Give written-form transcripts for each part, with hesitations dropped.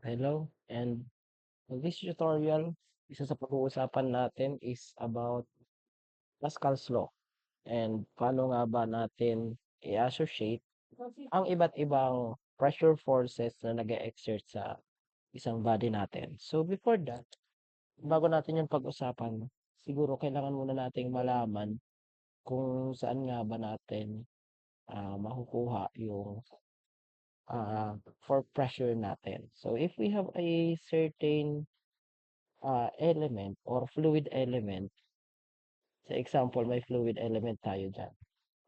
Hello, and in this tutorial, isa sa pag-uusapan natin is about Pascal's Law and paano nga ba natin i-associate ang iba't ibang pressure forces na nag-exert sa isang body natin. So before that, bago natin yung pag-usapan, siguro kailangan muna nating malaman kung saan nga ba natin makukuha yung for pressure natin. So if we have a certain element or fluid element. Sa example, may fluid element tayo dyan.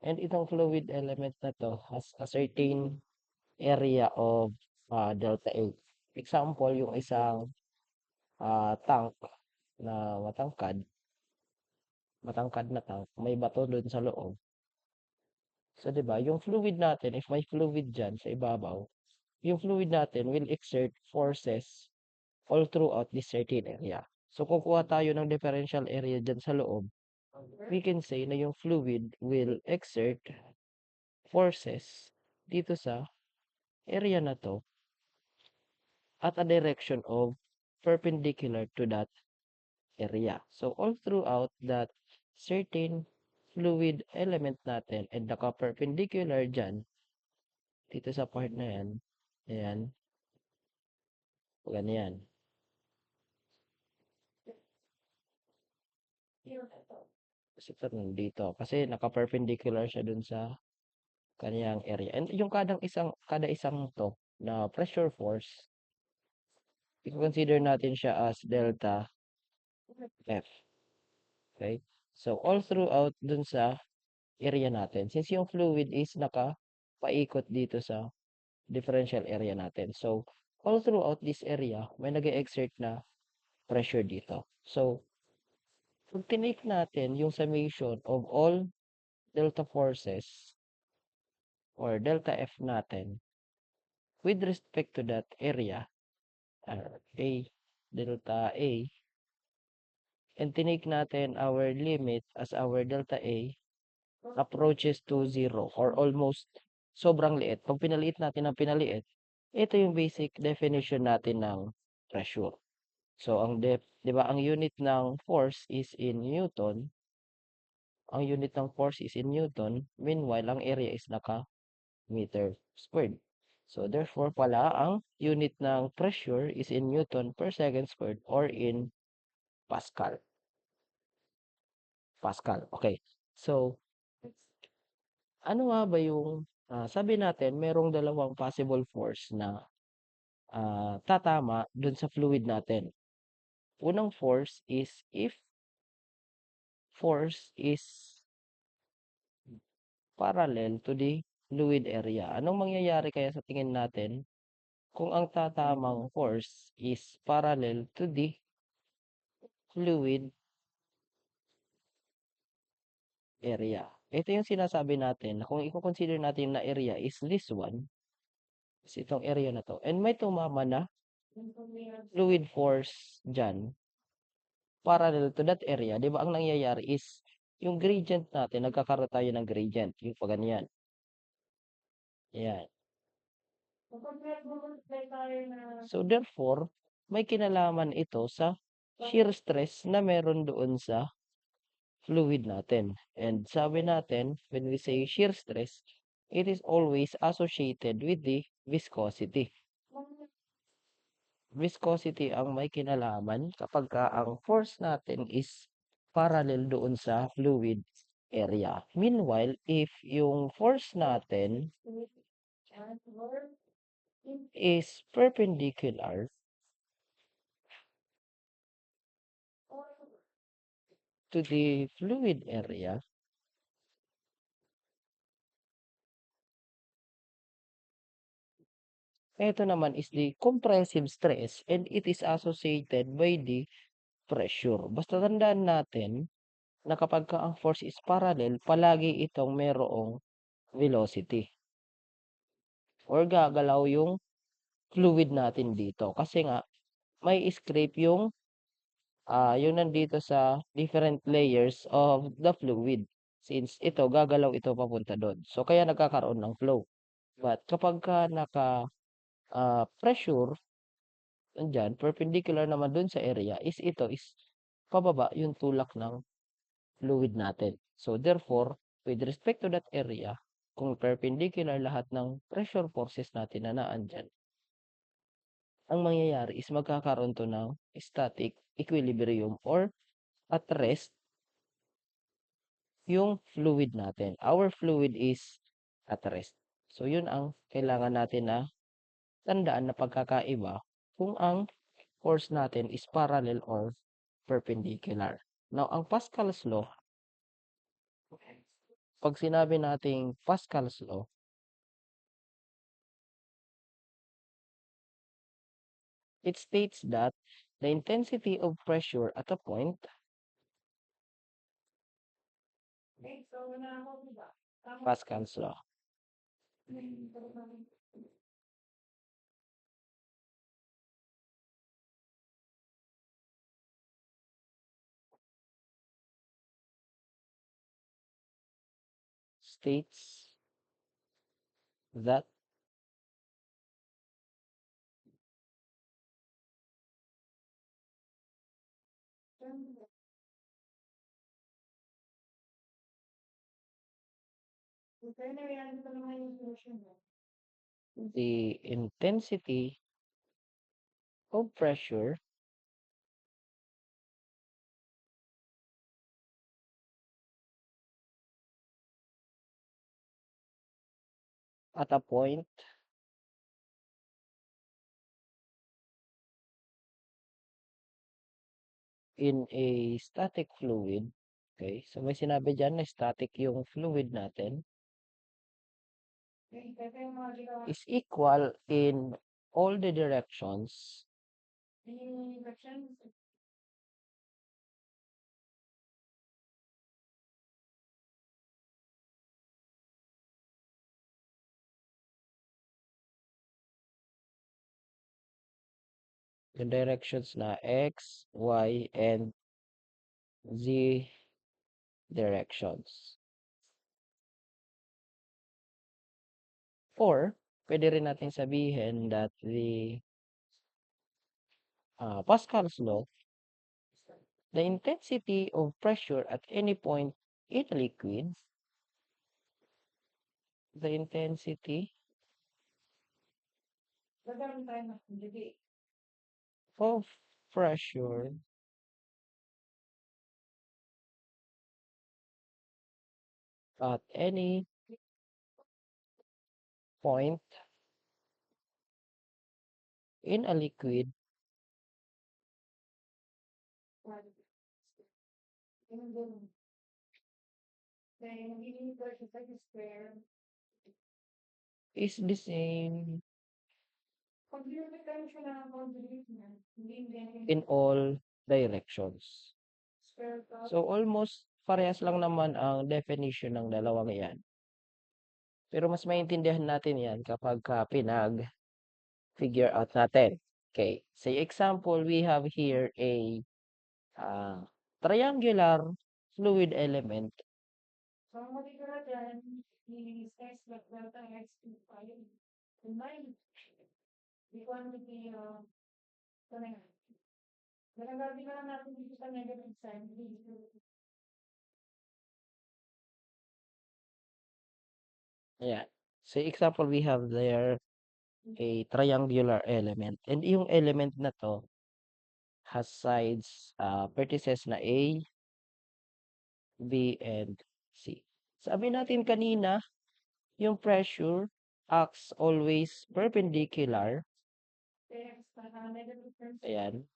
And itong fluid element na to has a certain area of delta A. Example, yung isang tank na matangkad na tank, may bato dun sa loob. So, di ba, yung fluid natin, if may fluid dyan sa ibabaw, yung fluid natin will exert forces all throughout this certain area. So, kukuha tayo ng differential area dyan sa loob, we can say na yung fluid will exert forces dito sa area na to at a direction of perpendicular to that area. So all throughout that certain fluid element natin and naka-perpendicular dyan, dito sa part na yan, ayan, ganyan. Kasi ito dito, kasi naka-perpendicular siya dun sa kaniyang area. And yung kada isang to na pressure force, i-consider natin siya as delta F. Okay? So, all throughout dun sa area natin, since yung fluid is naka-paikot dito sa differential area natin. So, all throughout this area, may nag-exert na pressure dito. So, pag tinake natin yung summation of all delta forces or delta F natin with respect to that area, A, delta A, and tinake natin our limit as our delta A approaches to zero or almost sobrang liit. Pag pinaliit natin ng pinaliit, ito yung basic definition natin ng pressure. So, di ba, ang unit ng force is in Newton. Ang unit ng force is in Newton. Meanwhile, ang area is naka-meter squared. So, therefore pala, ang unit ng pressure is in Newton per second squared or in Pascal. Pascal. Okay. So, ano nga ba yung, sabi natin, merong dalawang possible force na tatama dun sa fluid natin. Unang force is if force is parallel to the fluid area. Anong mangyayari kaya sa tingin natin kung ang tatamang force is parallel to the fluid area? Ito yung sinasabi natin na kung i-consider natin na area is this one, is itong area na to, and may tumama na fluid force dyan, parallel to that area, di ba ang nangyayari is, yung gradient natin, nagkakaroon tayo ng gradient, yung pa ganyan. Yan. So therefore, may kinalaman ito sa shear stress na meron doon sa fluid natin. And sabi natin, when we say shear stress, it is always associated with the viscosity. Viscosity ang may kinalaman kapag ang force natin is parallel doon sa fluid area. Meanwhile, if yung force natin is perpendicular to the fluid area, ito naman is the compressive stress and it is associated by the pressure. Basta tandaan natin na kapag ang force is parallel, palagi itong merong velocity or gagalaw yung fluid natin dito. Kasi nga, may scrape yung nandito sa different layers of the fluid. Since ito, gagalaw ito papunta doon. So, kaya nagkakaroon ng flow. But kapag ka naka pressure, nandiyan, perpendicular naman dun sa area, is ito is pababa yung tulak ng fluid natin. So, therefore, with respect to that area, kung perpendicular lahat ng pressure forces natin na naandyan, ang mangyayari is magkakaroon to ng static equilibrium or at rest yung fluid natin. Our fluid is at rest. So, yun ang kailangan natin na tandaan na pagkakaiba kung ang force natin is parallel or perpendicular. Now, ang Pascal's law, pag sinabi nating Pascal's law, it states that the intensity of pressure at a point Pascal's law states that the intensity of pressure at a point in a static fluid, okay, so may sinabi dyan na static yung fluid natin, is equal in all the directions yung directions na X, Y, and Z directions. Or, pwede rin natin sabihin that the Pascal's law, the intensity of pressure at any point in a liquid, the intensity of pressure at any point in a liquid is the same in all directions. So, almost parehas lang naman ang definition ng dalawang yan. Pero mas maintindihan natin yan kapag pinag-figure out natin. Okay. Say example, we have here a triangular fluid element. Ayan. Say example, we have there a triangular element. And yung element na to has sides, vertices na A, B, and C. Sabi natin kanina, yung pressure acts always perpendicular. Ayan.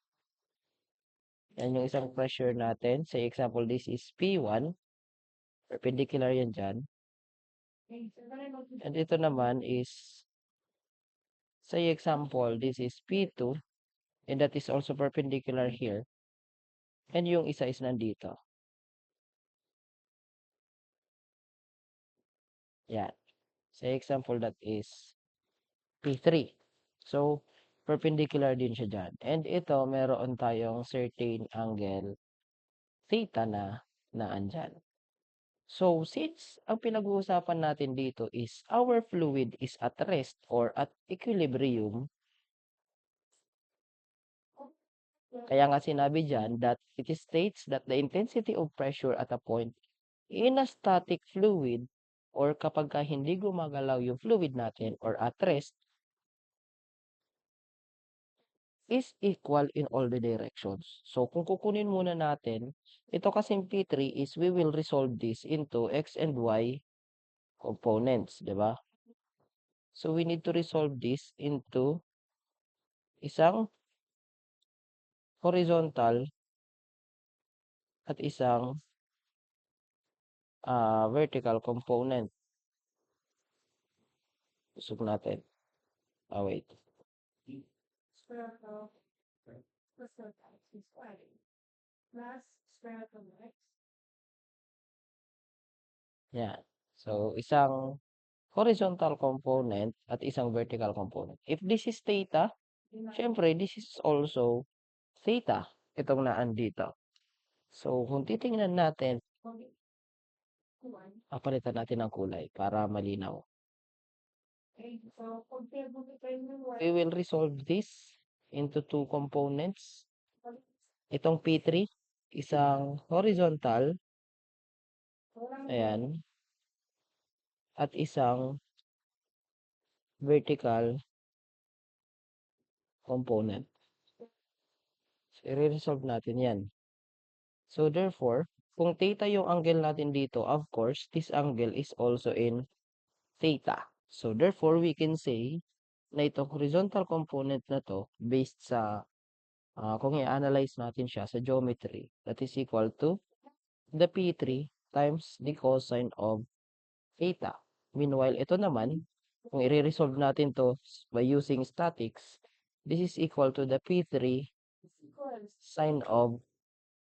Yan yung isang pressure natin. Say example, this is P1. Perpendicular yan dyan. And ito naman is, say example, this is P2. And that is also perpendicular here. And yung isa is nandito. Yan. Say example, that is P3. So, perpendicular din siya dyan. And ito, meron tayong certain angle theta na andyan. So, since ang pinag-uusapan natin dito is our fluid is at rest or at equilibrium, Kaya nga sinabi diyan that it states that the intensity of pressure at a point in a static fluid or kapag ka hindi gumagalaw yung fluid natin or at rest is equal in all the directions. So, kung kukunin muna natin, ito kasing P3 is we will resolve this into X and Y components, di ba? So, we need to resolve this into isang horizontal at isang vertical component. Usog natin. Wait. Yan. So, isang horizontal component at isang vertical component. If this is theta, syempre, this is also theta. Itong naan dito. So, kung titingnan natin, papalitan natin ng kulay para malinaw. We will resolve this into two components. Itong P3, isang horizontal, ayan, at isang vertical component. So, i-resolve natin yan. So, therefore, kung theta yung angle natin dito, of course, this angle is also in theta. So, therefore, we can say na itong horizontal component na to, based sa, kung i-analyze natin siya sa geometry, that is equal to the P3 times the cosine of theta. Meanwhile, ito naman, kung i-resolve natin to by using statics, this is equal to the P3 sine of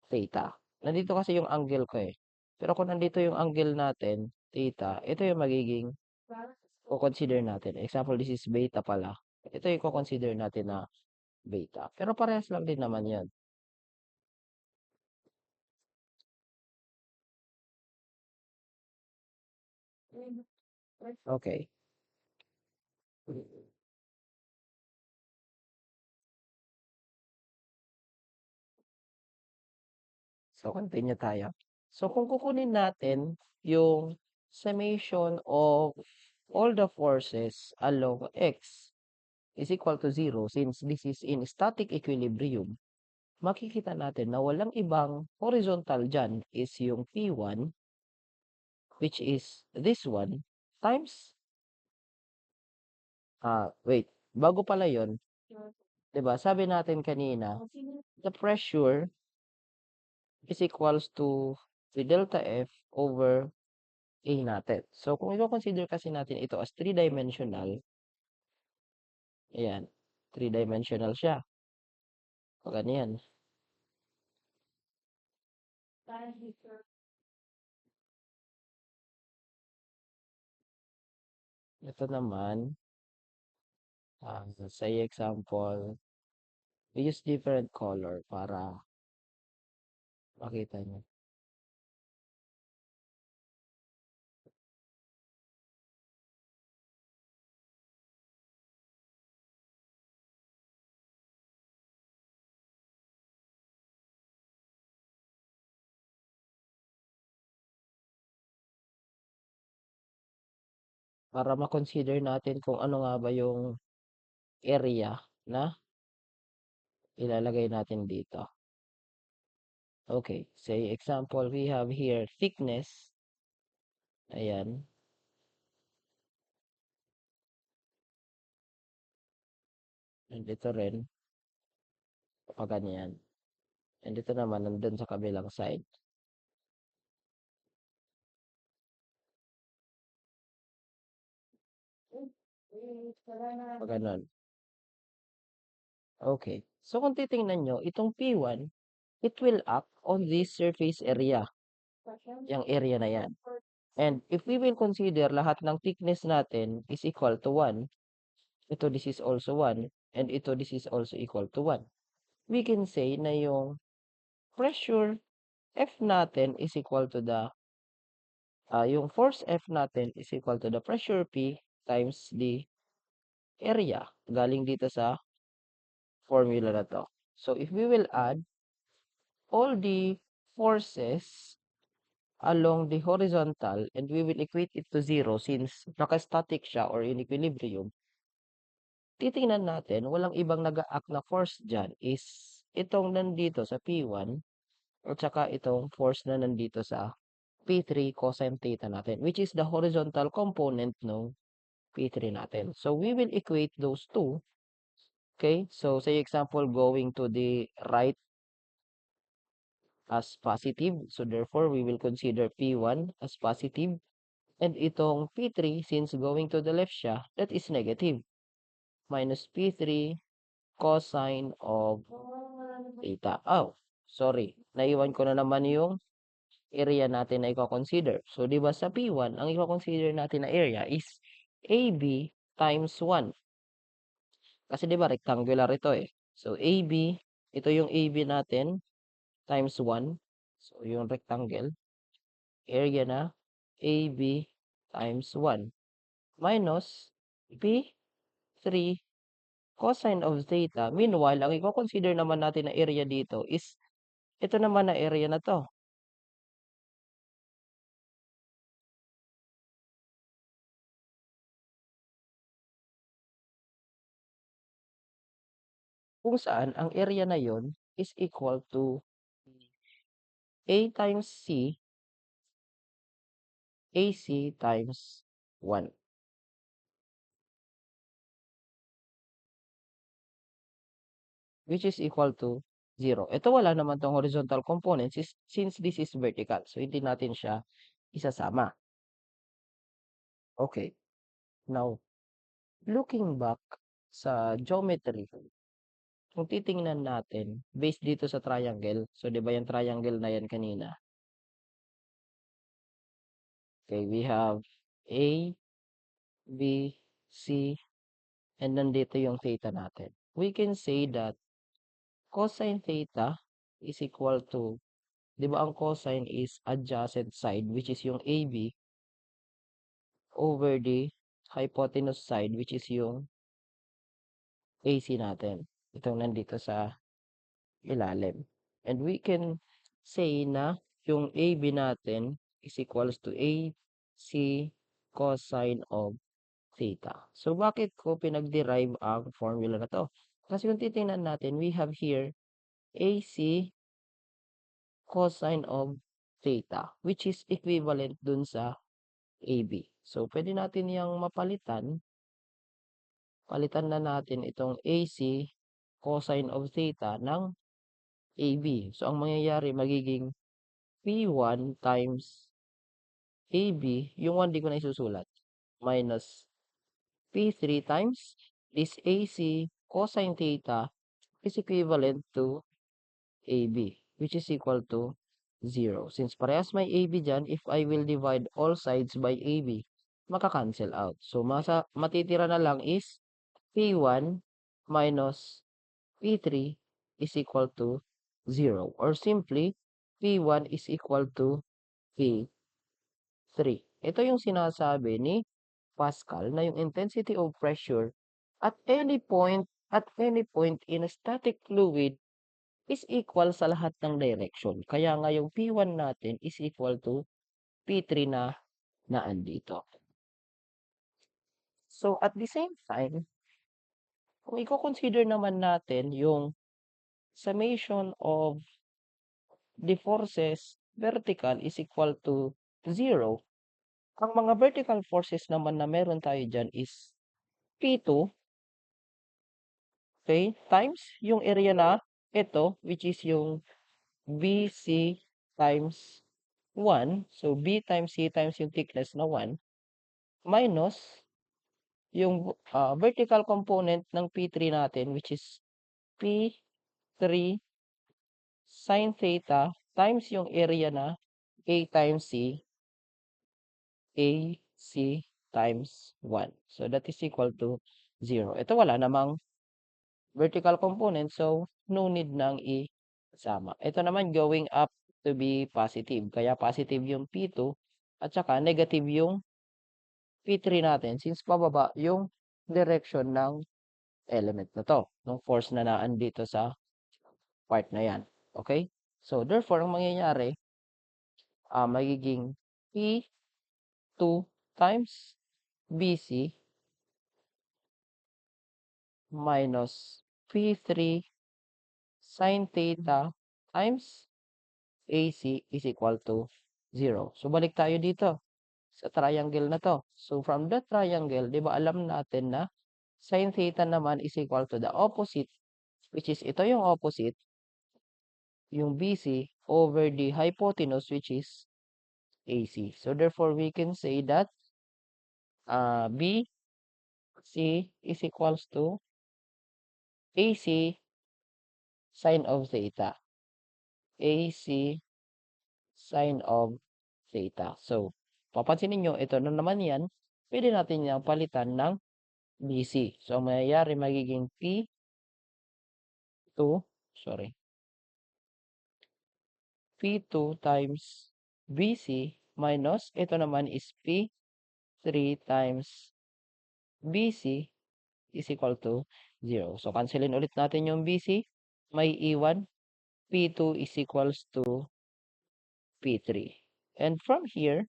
theta. Nandito kasi yung angle ko eh. Pero kung nandito yung angle natin, theta, ito yung magiging consider natin. Example, this is beta pala. Ito yung consider natin na beta. Pero parehas lang din naman yan. Okay. So, continue tayo. So, kung kukunin natin yung summation of all the forces along X is equal to 0 since this is in static equilibrium, makikita natin na walang ibang horizontal dyan is yung P1, which is this one, times, wait, bago pala yon, 'di ba? Sabi natin kanina, the pressure is equals to the delta F over A natin. So, kung i-consider kasi natin ito as three-dimensional, ayan, three-dimensional siya. O, ganyan. Ito naman, sa example, we use different color para makita nyo. Para ma-consider natin kung ano nga ba yung area na ilalagay natin dito. Okay, say example, we have here thickness. Ayan. And ito rin, pa ganyan. And ito naman, nandun sa kabilang side. Pa ganon. Okay. So, kung titingnan nyo, itong P1, it will act on this surface area. Yung area na yan. And if we will consider lahat ng thickness natin is equal to 1, ito this is also 1, and ito this is also equal to 1. We can say na yung pressure F natin is equal to the, yung force F natin is equal to the pressure P times the area. Galing dito sa formula na to. So if we will add all the forces along the horizontal and we will equate it to 0 since naka-static siya or in equilibrium, titingnan natin walang ibang nag-a-act na force dyan is itong nandito sa P1 at saka itong force na nandito sa P3 cosine theta natin, which is the horizontal component ng P3 natin. So we will equate those two. Okay, so say example going to the right as positive. So therefore, we will consider P1 as positive. And itong P3, since going to the left siya, that is negative. Minus P3 cosine of theta. Oh, sorry. Naiwan ko na naman yung area natin na i-consider. So, di ba sa P1, ang i-consider natin na area is AB times 1. Kasi di ba rectangular ito eh. So, AB, ito yung AB natin times 1. So, yung rectangle, area na AB times 1 minus P3 cosine of theta. Meanwhile, ang i-consider naman natin na area dito is ito naman na area na to. Kung saan ang area na yon is equal to A times C, AC times 1, which is equal to 0. Ito wala naman tong horizontal components since this is vertical. So, hindi natin siya isasama. Okay. Now, looking back sa geometry, kung titingnan natin, based dito sa triangle, so di ba yung triangle na yan kanina? Okay, we have A, B, C, and nandito yung theta natin. We can say that cosine theta is equal to, di ba ang cosine is adjacent side, which is yung AB, over the hypotenuse side, which is yung AC natin. Itong nandito sa ilalim. And we can say na yung AB natin is equals to AC cosine of theta. So, bakit ko pinag-derive ang formula na to? Kasi kung titingnan natin, we have here AC cosine of theta, which is equivalent dun sa AB. So, pwede natin yung mapalitan. Palitan na natin itong AC cosine of theta ng AB. So, ang mangyayari magiging P1 times AB, yung 1 di ko na isusulat, minus P3 times this AC cosine theta is equivalent to AB, which is equal to 0. Since parehas may AB dyan, if I will divide all sides by AB, maka-cancel out. So, matitira na lang is P1 minus P3 is equal to 0. Or simply, P1 is equal to P3. Ito yung sinasabi ni Pascal na yung intensity of pressure at any point in a static fluid is equal sa lahat ng direction. Kaya nga yung P1 natin is equal to P3 na naandito. So, at the same time, kung i-consider naman natin yung summation of the forces vertical is equal to 0, ang mga vertical forces naman na meron tayo dyan is P2, okay, times yung area na ito, which is yung BC times 1. So, B times C times yung thickness na 1 minus yung vertical component ng P3 natin, which is P3 sin theta times yung area na A times C, AC times 1. So, that is equal to 0. Ito wala namang vertical component, so no need nang isama. Ito naman going up to be positive. Kaya positive yung P2 at saka negative yung P3 natin since pababa yung direction ng element na to, ng force na naandito sa part na yan. Okay? So, therefore, ang mangyayari, magiging P2 times BC minus P3 sin theta times AC is equal to 0. So, balik tayo dito sa triangle na to. So, from the triangle, di ba alam natin na sin theta naman is equal to the opposite, which is ito yung opposite, yung BC over the hypotenuse, which is AC. So, therefore, we can say that BC is equals to AC sine of theta. AC sine of theta. So, papansinin nyo, ito na naman yan, pwede natin yung palitan ng BC. So, ang mayayari magiging P2, sorry, P2 times BC minus, ito naman is P3 times BC is equal to 0. So, cancelin ulit natin yung BC. May iwan. P2 is equals to P3. And from here,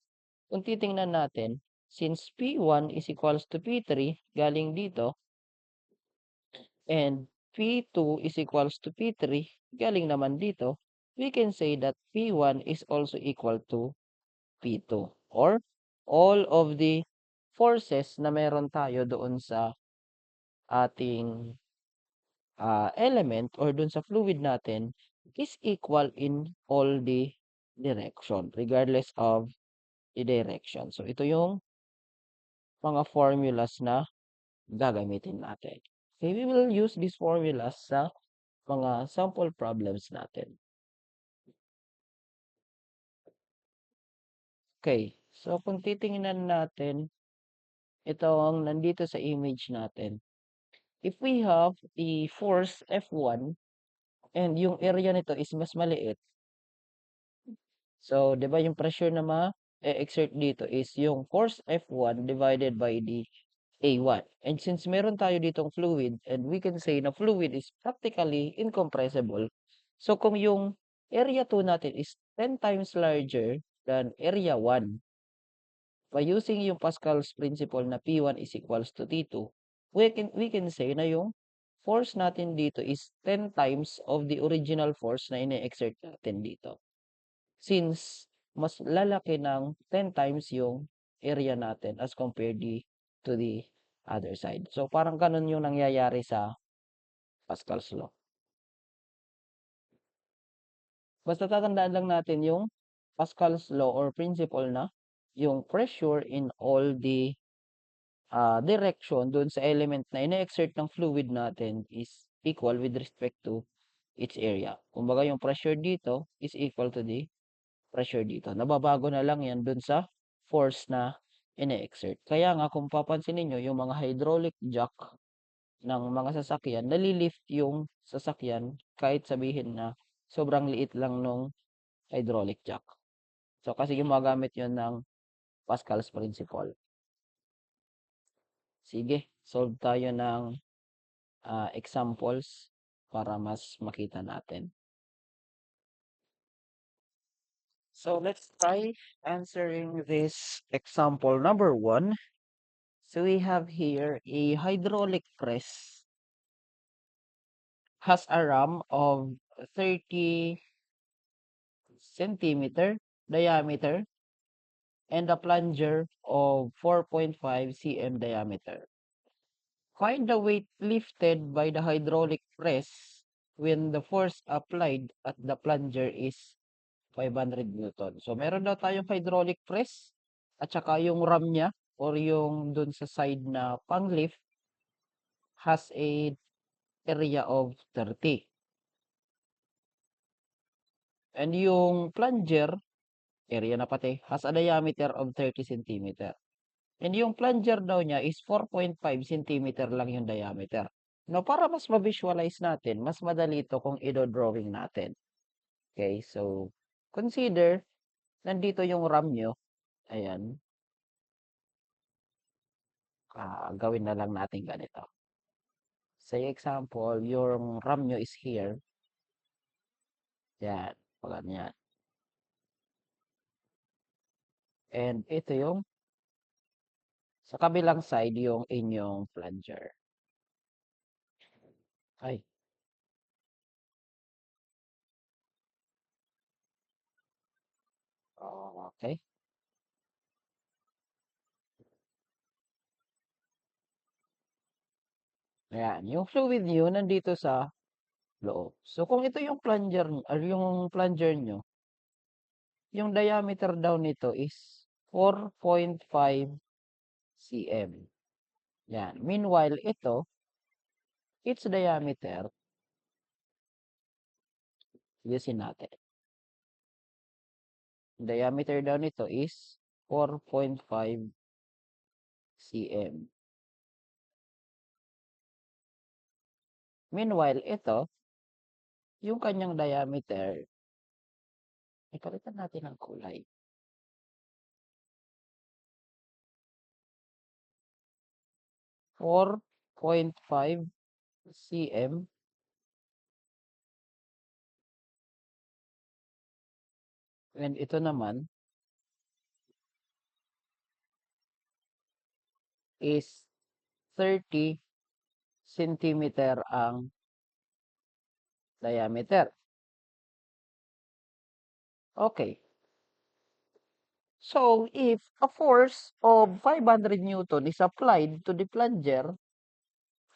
kung titingnan natin, since P1 is equals to P3, galing dito, and P2 is equals to P3, galing naman dito, we can say that P1 is also equal to P2. Or, all of the forces na meron tayo doon sa ating element or dun sa fluid natin is equal in all the direction, regardless of the direction. So, ito yung mga formulas na gagamitin natin. Okay, we will use these formulas sa mga sample problems natin. Okay, so kung titingnan natin itong nandito sa image natin, if we have the force F1 and yung area nito is mas maliit, so, di ba yung pressure na ma-exert dito is yung force F1 divided by the A1. And since meron tayo ditong fluid, and we can say na fluid is practically incompressible, so kung yung area 2 natin is 10 times larger than area 1, by using yung Pascal's principle na P1 is equals to T2, we can say na yung force natin dito is 10 times of the original force na ine-exert natin dito. Since mas lalaki ng 10 times yung area natin as compared to the other side. So, parang ganun yung nangyayari sa Pascal's law. Basta tatandaan lang natin yung Pascal's law or principle na yung pressure in all the direction dun sa element na ina-exert ng fluid natin is equal with respect to its area. Kumbaga yung pressure dito is equal to the pressure dito. Nababago na lang yan dun sa force na ine-exert. Kaya nga kung papansin niyo yung mga hydraulic jack ng mga sasakyan, nalilift yung sasakyan kahit sabihin na sobrang liit lang nung hydraulic jack. So kasi gumagamit yun ng Pascal's principle. Sige, solve tayo ng examples para mas makita natin. So let's try answering this example number 1. So we have here a hydraulic press has a ram of 30 centimeter diameter and a plunger of 4.5 cm diameter. Find the weight lifted by the hydraulic press when the force applied at the plunger is 500 Newton. So meron daw tayong hydraulic press at saka yung ram niya or yung dun sa side na pang lift has a area of 30. And yung plunger, area na pati, has a diameter of 30 cm. And yung plunger daw niya is 4.5 cm lang yung diameter. No, para mas ma-visualize natin, mas madali ito kung i-drawing natin. Okay, so consider, nandito yung ram nyo. Ayan. Gawin na lang natin ganito. Say example, yung ram nyo is here. Yan, ganyan. And ito yung sa kabilang side yung inyong plunger. Ay, okay. Ayan, yung fluid nyo nandito sa loob. So kung ito yung plunger, yung plunger nyo, yung diameter daw nito is 4.5 cm. Yan. Meanwhile, its diameter, yusin natin. Diameter daw nito is 4.5 cm. Meanwhile, yung kanyang diameter, ipalitan natin ang kulay. 4.5 cm. And ito naman is 30 centimeter ang diameter. Okay. So, if a force of 500 Newton is applied to the plunger,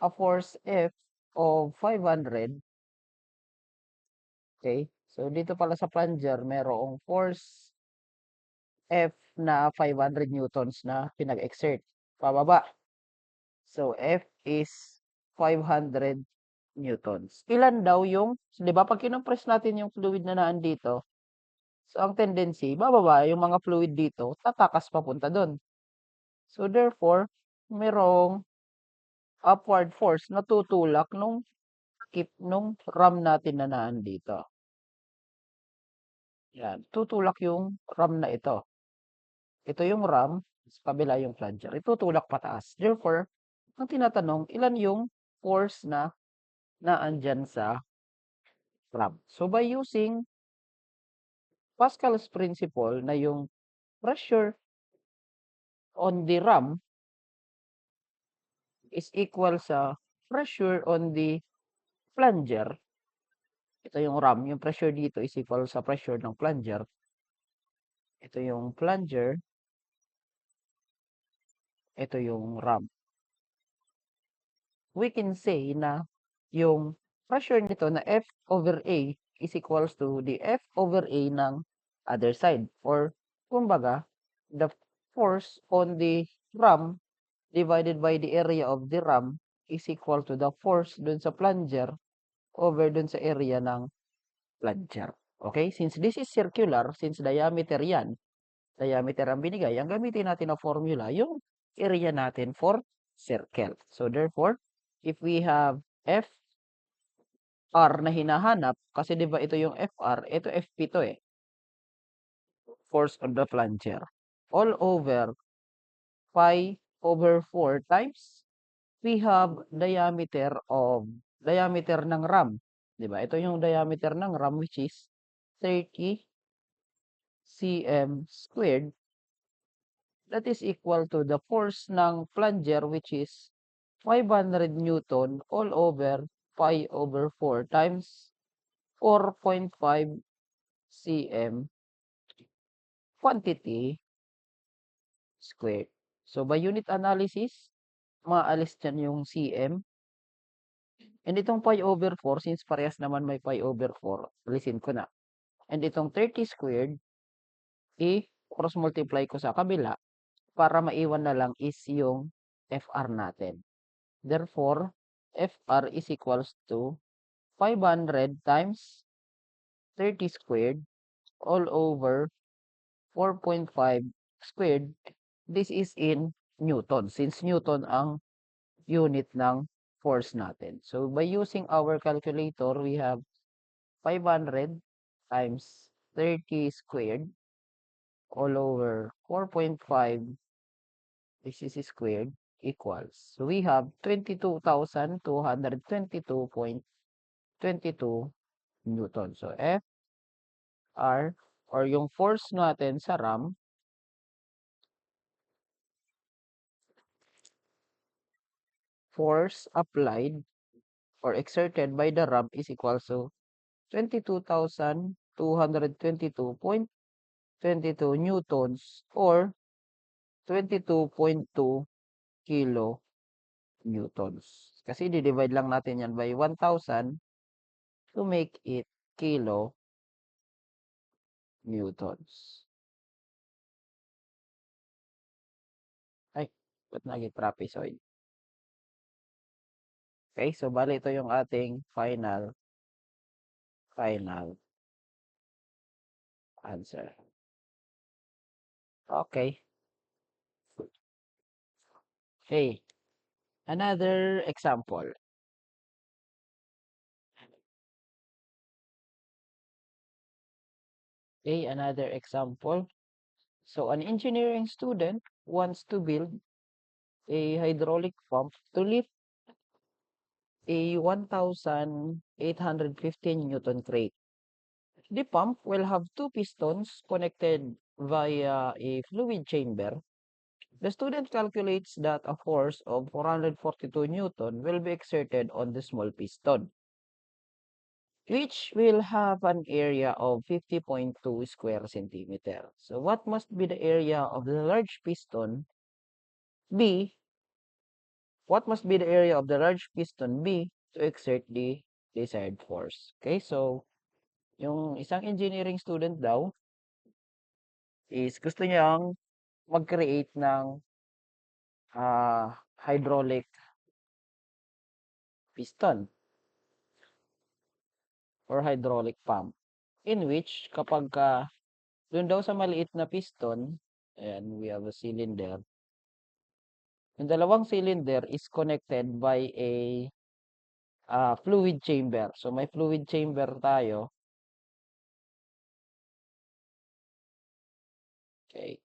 a force F of 500, okay? So, dito pala sa plunger, merong force F na 500 Newtons na pinag-exert pababa. So, F is 500 Newtons. Ilan daw yung, di ba, pag kinompress natin yung fluid na naandito, so ang tendency, bababa yung mga fluid dito, tatakas papunta doon. So, therefore, merong upward force na tutulak nung ram natin na naandito. Yan, tutulak yung ram na ito. Ito yung ram, sa kabila yung plunger. Itutulak pataas. Therefore, ang tinatanong, ilan yung force na naandyan sa ram? So, by using Pascal's principle na yung pressure on the ram is equal sa pressure on the plunger. Ito yung ram. Yung pressure dito is equal sa pressure ng plunger. Ito yung plunger. Ito yung ram. We can say na yung pressure nito na F over A is equals to the F over A ng other side. Or, kumbaga, the force on the ram divided by the area of the ram is equal to the force dun sa plunger over dun sa area ng plunger. Okay? Since this is circular, since diameter yan, diameter ang binigay, ang gamitin natin na formula, yung area natin for circle. So, therefore, if we have FR na hinahanap, kasi di ba ito yung FR, ito FP to eh, force on the plunger, all over pi over 4 times we have diameter ng ram. 'Di ba? Ito yung diameter ng ram which is 30 cm squared. That is equal to the force ng plunger which is 500 Newton all over pi over 4 times 4.5 cm quantity squared. So, by unit analysis, maalis dyan yung cm. And itong pi over 4, since parehas naman may pi over 4, alisin ko na. And itong 30 squared, i-cross multiply ko sa kabila para maiwan na lang is yung FR natin. Therefore, FR is equals to 500 times 30 squared all over 4.5 squared. This is in Newton, since Newton ang unit ng force natin. So, by using our calculator, we have 500 times 30 squared all over 4.5, this is squared, equals. So, we have 22,222.22 Newton. So, F R or yung force natin sa ram, force applied or exerted by the ram is equal to 22,222.22 newtons or 22.2 kilo newtons. Kasi di-divide lang natin yan by 1,000 to make it kilo newtons. Ay, ba't naging trapezoid? Okay, so bali ito yung ating final answer. Okay. Okay, another example. Okay, another example. So an engineering student wants to build a hydraulic pump to lift a 1,815 Newton crate. The pump will have two pistons connected via a fluid chamber. The student calculates that a force of 442 Newton will be exerted on the small piston, which will have an area of 50.2 square centimeter. So what must be the area of the large piston B? What must be the area of the large piston B to exert the desired force? Okay, so yung isang engineering student daw is gusto niyang mag-create ng hydraulic piston or hydraulic pump in which kapag doon daw sa maliit na piston, ayan, we have a cylinder. Yung dalawang cylinder is connected by a fluid chamber. So may fluid chamber tayo. Okay.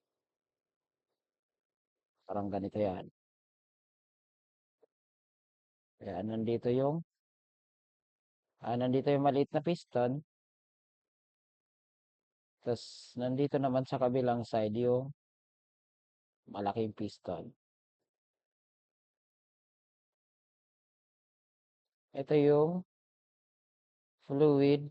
Parang ganito yan. Ayan, nandito yung maliit na piston. Tapos, nandito naman sa kabilang side yung malaking piston. Ito yung fluid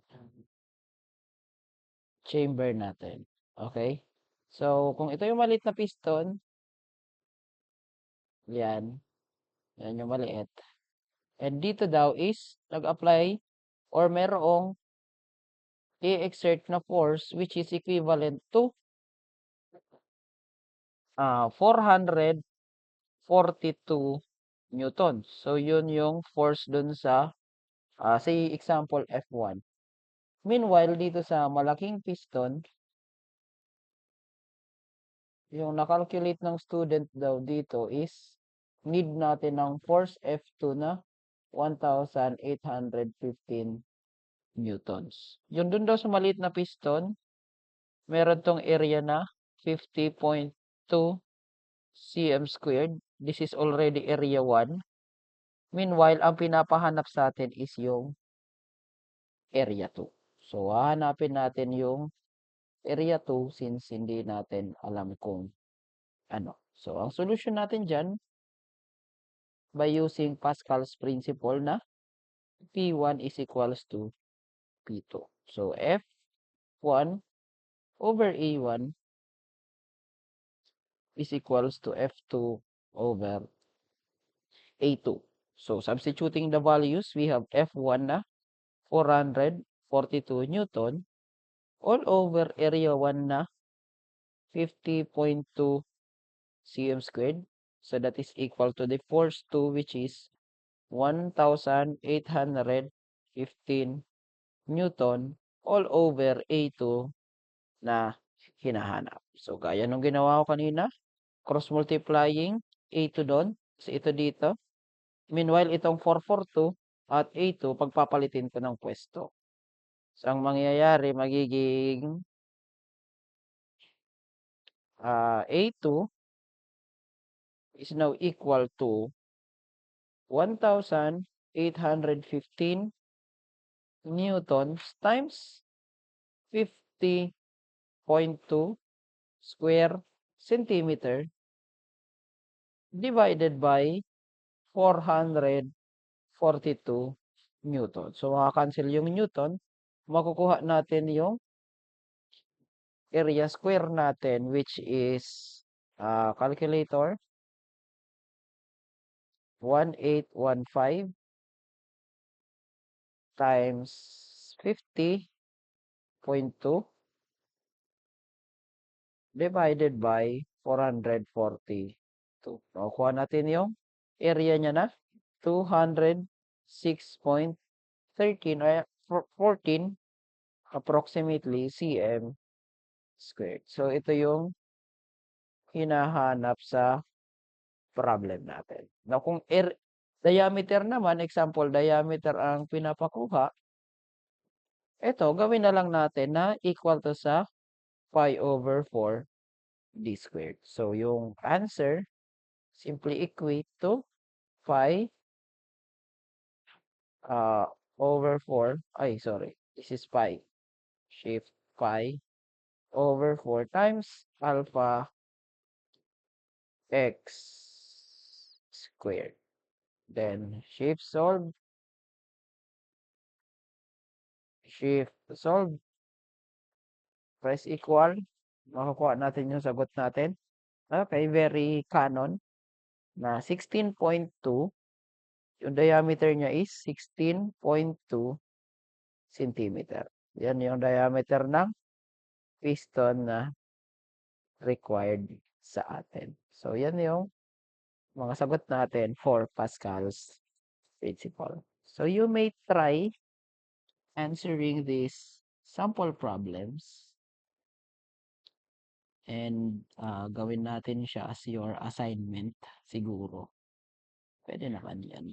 chamber natin. Okay? So, kung ito yung maliit na piston, yan. Yan yung maliit. And dito daw is, nag-apply or merong i-exert na force which is equivalent to 442 newtons. So, yun yung force dun sa, say example, F1. Meanwhile, dito sa malaking piston, yung nakalculate ng student daw dito is need natin ng force F2 na 1,815 newtons. Yun dun daw sa maliit na piston, meron tong area na 50.2 cm squared. This is already area 1. Meanwhile, ang pinapahanap sa atin is yung area 2. So, hahanapin natin yung area 2 since hindi natin alam kung ano. So, ang solution natin dyan, by using Pascal's principle na P1 is equals to P2. So, F1 over A1 is equals to F2 over A2. So, substituting the values, we have F1 na 442 Newton all over area 1 na 50.2 cm squared. So, that is equal to the force 2 which is 1,815 Newton all over A2 na hinahanap. So, gaya nung ginawa ko kanina, cross-multiplying A2 doon, so ito dito. Meanwhile, itong 442 at A2, pagpapalitin ko ng pwesto. So, ang mangyayari, magiging A2 is now equal to 1,815 newtons times 50.2 square centimeter divided by 442 Newton. So, makakancel yung Newton. Makukuha natin yung area square natin, which is calculator 1815 times 50.2 divided by 442. Makukuha natin yung area niya na 206.13 or 14 approximately cm squared. So, ito yung hinahanap sa problem natin. Now, kung diameter naman, example, diameter ang pinapakuha, ito, gawin na lang natin na equal to sa pi over 4 d squared. So, yung answer, simply equate to pi over 4. Ay, sorry. This is pi. Shift pi over 4 times alpha x squared. Then, shift solve, press equal, makukuha natin yung sagot natin. Okay, very canon na 16.2, yung diameter niya is 16.2 centimeter. Yan yung diameter ng piston na required sa atin. So, yan yung mga sagot natin for Pascal's principle. So, you may try answering these sample problems and gawin natin siya as your assignment siguro. Pwede naman yan.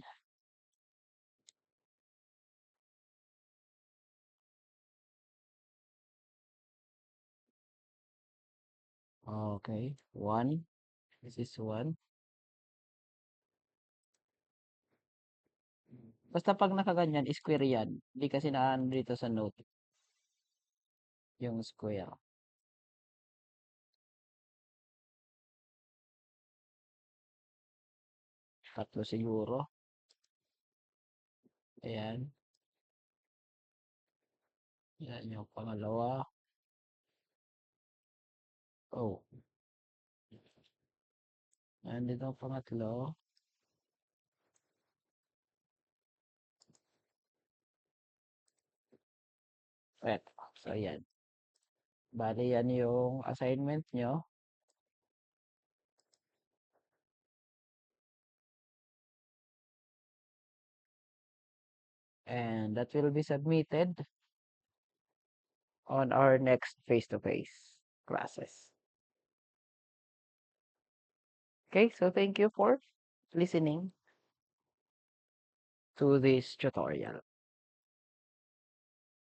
Okay, 1. This is 1. Basta pag nakaganyan, square yan. Hindi kasi naano dito sa note. Yung square. Tatlo siguro. Ayan. Yan yung pangalawa. Oh. Ayan dito ang pangatlo. Eto. So, ayan. Bali, yan yung assignment nyo. And that will be submitted on our next face-to-face classes. Okay, so thank you for listening to this tutorial.